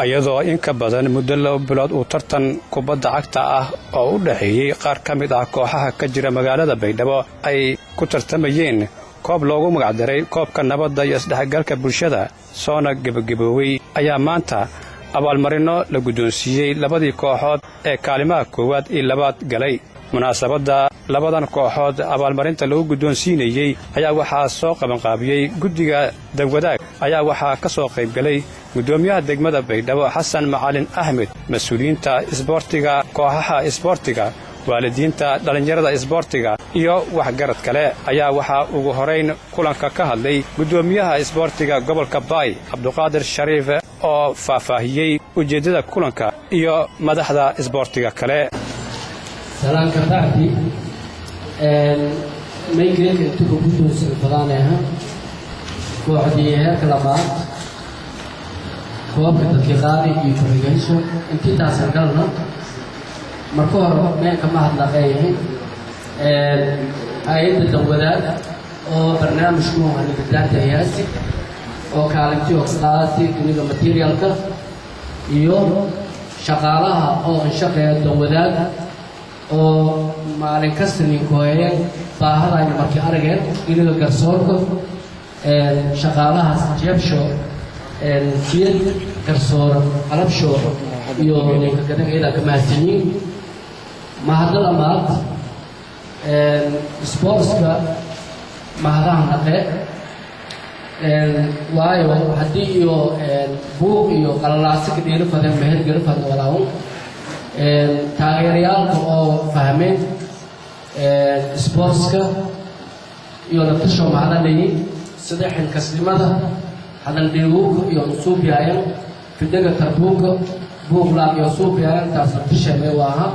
ayadoo in ka badan muddo 2 bilood uu tartan kubadda cagta ah oo u dhaxeeyay qaar ka mid ah kooxaha ka jira magaalada Baydhabo ay ku tartamayeen koob loogu magac daray koobka nabadda iyo isdhexgalka bulshada soona gabagaboobay ayaa maanta abaalmarino la guddoonsiiyay labadii kooxood ee kaalimaha koowaad iyo labaad galay munaasabadda labadan kooxood abaalmarinta lagu guddoonsiinayay ayaa waxaa soo qabanqaabiyay guddiga dawadaag ayaa waxaa ka soo qayb galay gudoomiyaha degmada Baydhabo Xasan Macalin Ahmed mas'uuliyiinta isboortiga kooxaha isboortiga waalidiinta dhalinyarada isboortiga iyo waxgarad kale ayaa waxaa ugu horeyn kulanka ka hadlay gudoomiyaha isboortiga gobolka Baay Cabduqaadir Shariif oo faahfaahiyay ujeedada kulanka iyo madaxda isboortiga kale سلام كبعدي ما يمكن أن تكون بدون فلانها وعدي هيك لبعض كواب التقاري يفرقينشو أنت تاسر قلنا مركور ما كما هذا غيره أيد الدولات أو برنامج شنو عن البلاد هياسي أو كالنتي وقصاتي كنيجا ماتيريال كا يوم شغالها أو إنشاء الدولات oo maalin kasta ninkooyeen baahadayna markii arageen iniga garsoorka shaqaalahaas jeebsho fiyad garsoor qalabsho iyo ninka gadagayda ka mahadsanyiin mahadal amaad sportska mahadahan dhaqe waayo haddii iyo buuq iyo qalalaasi ka dheeri fadan meher geli fadan walaahun taageerayaalka oo fahmeen sportska iyo naftasho macdanayay sida xilkasnimada hadal dheeguuka iyo nusuubiyaayan fidaga tarbuuka buuqlaaq iyo suubiyaayan taas naftasheemay waaha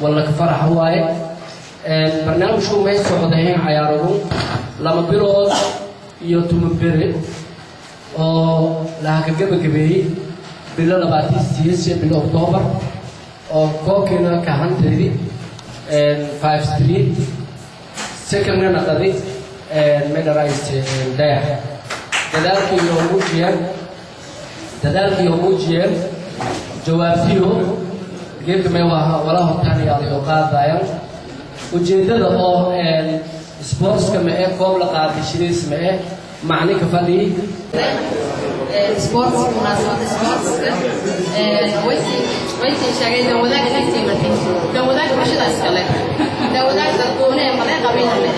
walla ka faraxa waaye barnaamijku may socdaheen cayaaruhu 2 bilood iyo 10 beri oo laha ka gabagabeeyey bilo 28 bilo Oktoobar oo kookina ka hantidi 5 Street second naqadi meedaraayse dayax dadaalkii muujiyeen jawaabtiyo geedka may waa wala hortaaniyaal iyo qaadayaan ujeedada oo sportska ma ee koob la qaaday shiriis ma ee macni ka fadhiyay sports munaasabada sportska ويتي شاقين داوداك نكتي مرتين داوداك بشدا اسكالي داوداك دادقوني ملي قبيلة ملي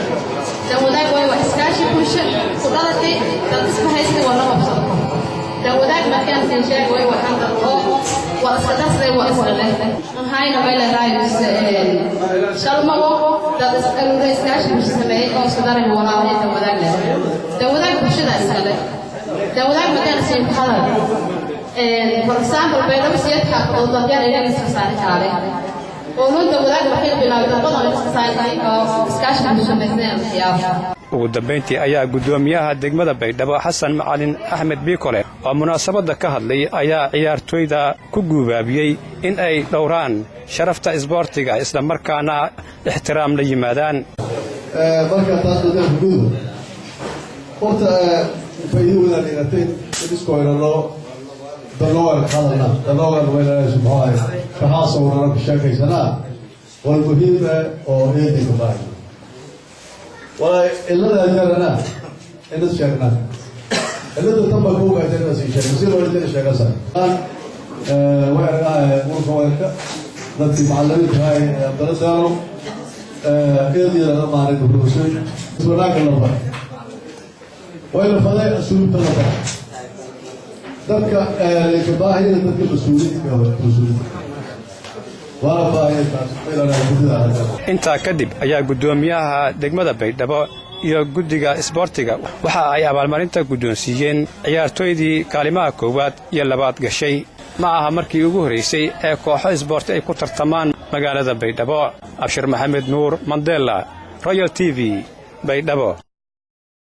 داوداك وي وحسكاشي بوشة قدالتي دادسك هايسي وانا مبصر داوداك مكان تنشاق وي وحان دادقو واسكداس ري واسكالي هاينا ميلا رايوس شالمو دادسك اسكاشي بوشة سمعي او سداري مولاني داوداك بشدا اسكالي داوداك مكان سيمحالة for example Baydhabo siyadka oo dadyan inay iska saari kale oo lunta wadaag waxay bilaawday badan iska saartay oo iskaashi bulshada xiyaab ugu dambeyntii ayaa gudoomiyaha degmada Baydhabo Xasan Macalin Ahmed Bikole oo munaasabada ka hadlay ayaa ciyaartoyda ku guubaabiyay in ay dhowraan sharafta isboortiga isla markaana ixtiraam la yimaadaan marka taasoo guud horta faa'iido dhigatay isku heerno دلوغ خلنا دلوغ ولا سبحان فحاصل ولا بشكل سنة والمهم أو هذه كبار ولا إلا أجرنا إلا شكرنا إلا تتم كوكا جرنا سيشان مسير ولا جرنا شكرا سان وعرنا مركوارك نتي معلمين هاي درسانو هذه أنا ما أعرف بروسين سبحانك الله وإلا فلا أسلوب تلقى dadka baahida dadka mas'uuliyiinta inta kadib ayaa gudoomiyaha degmada Baydhabo iyo guddiga isboortiga waxa ay abaalmarinta guddoonsiiyeen ciyaartoydii kaalimaha koowaad iyo labaad gashay ma aha markii ugu horeysay ee kooxo isboorti ay ku tartamaan magaalada Baydhabo Abshir Maxamed Nuur Mandela Royal TV Baydhabo